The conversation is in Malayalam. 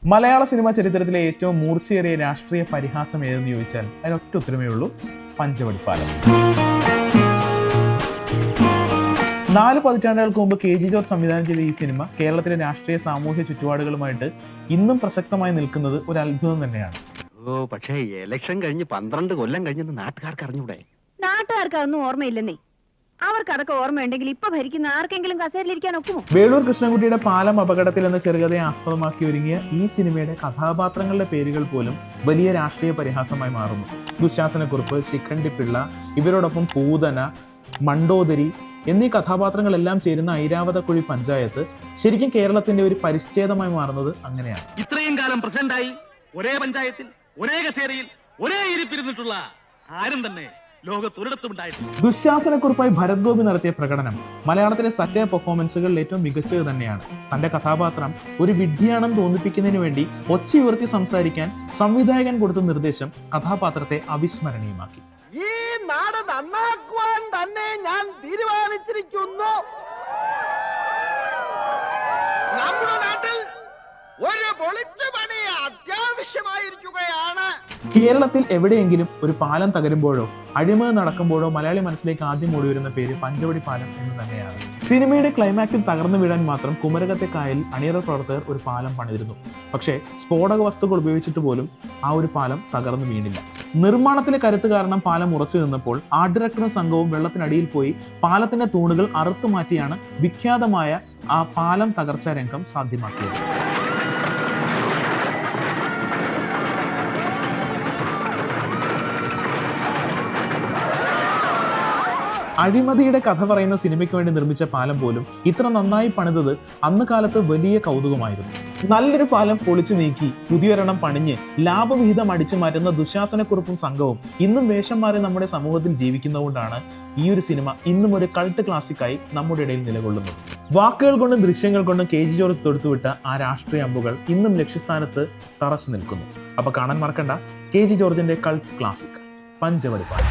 മലയാള സിനിമാ ചരിത്രത്തിലെ ഏറ്റവും മൂർച്ചയേറിയ രാഷ്ട്രീയ പരിഹാസം ഏതെന്ന് ചോദിച്ചാൽ അതിനൊറ്റ ഉത്തരമേ ഉള്ളൂ: പഞ്ചവടിപ്പാലം. 4 പതിറ്റാണ്ടുകൾക്ക് മുമ്പ് KG ജോർജ് സംവിധാനം ചെയ്ത ഈ സിനിമ കേരളത്തിലെ രാഷ്ട്രീയ സാമൂഹ്യ ചുറ്റുപാടുകളുമായിട്ട് ഇന്നും പ്രസക്തമായി നിൽക്കുന്നത് ഒരു അത്ഭുതം തന്നെയാണ്. പക്ഷേ ഇലക്ഷൻ കഴിഞ്ഞ് 12 കൊല്ലം കഴിഞ്ഞെന്ന് നാട്ടുകാർക്ക് അറിഞ്ഞൂടെ? നാട്ടുകാർക്ക് അതൊന്നും ഓർമ്മയില്ലെന്നേ. അവർക്ക് അതൊക്കെ ഓർമ്മയുണ്ടെങ്കിൽ ഇപ്പൊ ഭരിക്കുന്ന ആർക്കെങ്കിലും കസേരയിലിരിക്കാൻ ഒക്കുമോ? വേളൂർ കൃഷ്ണൻകുട്ടിയുടെ പാലം അപകടത്തിൽ എന്ന ചെറുകഥയെ ആസ്പദമാക്കി ഒരുങ്ങിയ ഈ സിനിമയുടെ കഥാപാത്രങ്ങളുടെ പേരുകൾ പോലും വലിയ രാഷ്ട്രീയ പരിഹാസമായി മാറുന്നു. ദുശാസനക്കുറുപ്പ്, ശിഖണ്ഡിപ്പിള്ള, ഇവരോടൊപ്പം പൂതന, മണ്ടോദരി എന്നീ കഥാപാത്രങ്ങളെല്ലാം ചേരുന്ന ഐരാവതക്കുഴി പഞ്ചായത്ത് ശരിക്കും കേരളത്തിന്റെ ഒരു പരിച്ഛേദമായി മാറുന്നത് അങ്ങനെയാണ്. ഇത്രയും കാലം പ്രസിഡന്റായി ഒരേ പഞ്ചായത്തിൽ ഒരേ കസേരയിൽ ഒരേ ഇരിപ്പിരുന്നിട്ടുള്ള ആരും തന്നെ ലോകത്തൊരിടത്തുമുണ്ടായിട്ടില്ല. ദുശാസനക്കുറിപ്പായി ഭരത് ഗോപി നടത്തിയ പ്രകടനം മലയാളത്തിലെ സറ്റയർ പെർഫോമൻസുകളിൽ ഏറ്റവും മികച്ചത് തന്നെയാണ്. തന്റെ കഥാപാത്രം ഒരു വിഡ്ഢിയാണെന്ന് തോന്നിപ്പിക്കുന്നതിന് വേണ്ടി ഒച്ച ഉയർത്തി സംസാരിക്കാൻ സംവിധായകൻ കൊടുത്ത നിർദ്ദേശം കഥാപാത്രത്തെ അവിസ്മരണീയമാക്കി. ഈ നാട് നന്നാക്കുവാൻ തന്നെ ഞാൻ തീരുമാനിച്ചിരിക്കുന്നു. നമ്മുടെ നാട്ടിൽ ഒരു പൊളിച്ച പണി അത്യാവശ്യമായിരിക്കുകയാണ്. കേരളത്തിൽ എവിടെയെങ്കിലും ഒരു പാലം തകരുമ്പോഴോ അഴിമതി നടക്കുമ്പോഴോ മലയാളി മനസ്സിലേക്ക് ആദ്യം ഓടിവരുന്ന പേര് പഞ്ചവടി പാലം എന്ന് തന്നെയാണ്. സിനിമയുടെ ക്ലൈമാക്സിൽ തകർന്നു വീഴാൻ മാത്രം കുമരകത്തെ കായലിൽ അണിയറ പ്രവർത്തകർ ഒരു പാലം പണിതിരുന്നു. പക്ഷേ സ്ഫോടക വസ്തുക്കൾ ഉപയോഗിച്ചിട്ട് പോലും ആ ഒരു പാലം തകർന്നു വീണില്ല. നിർമ്മാണത്തിലെ കരുത്ത് കാരണം പാലം ഉറച്ചു നിന്നപ്പോൾ ആർട്ട് ഡയറക്ടറും സംഘവും വെള്ളത്തിനടിയിൽ പോയി പാലത്തിന്റെ തൂണുകൾ അറുത്തു മാറ്റിയാണ് വിഖ്യാതമായ ആ പാലം തകർച്ചാ രംഗം സാധ്യമാക്കിയത്. അഴിമതിയുടെ കഥ പറയുന്ന സിനിമയ്ക്ക് വേണ്ടി നിർമ്മിച്ച പാലം പോലും ഇത്ര നന്നായി പണിതത് അന്ന് കാലത്ത് വലിയ കൗതുകമായിരുന്നു. നല്ലൊരു പാലം പൊളിച്ചു നീക്കി പുതിയൊരെണ്ണം പണിഞ്ഞ് ലാഭവിഹിതം അടിച്ചു മാറ്റുന്ന ദുശാസനക്കുറുപ്പും സംഘവും ഇന്നും വേഷം മാറി നമ്മുടെ സമൂഹത്തിൽ ജീവിക്കുന്നതുകൊണ്ടാണ് ഈ ഒരു സിനിമ ഇന്നും ഒരു കൾട്ട് ക്ലാസിക്കായി നമ്മുടെ ഇടയിൽ നിലകൊള്ളുന്നത്. വാക്കുകൾ കൊണ്ടും ദൃശ്യങ്ങൾ കൊണ്ടും KG ജോർജ് തൊടുത്തുവിട്ട ആ രാഷ്ട്രീയ അമ്പുകൾ ഇന്നും ലക്ഷ്യസ്ഥാനത്ത് തറച്ചു നിൽക്കുന്നു. അപ്പൊ കാണാൻ മറക്കണ്ട KG ജോർജിന്റെ കൾട്ട് ക്ലാസിക് പഞ്ചവടിപ്പാലം.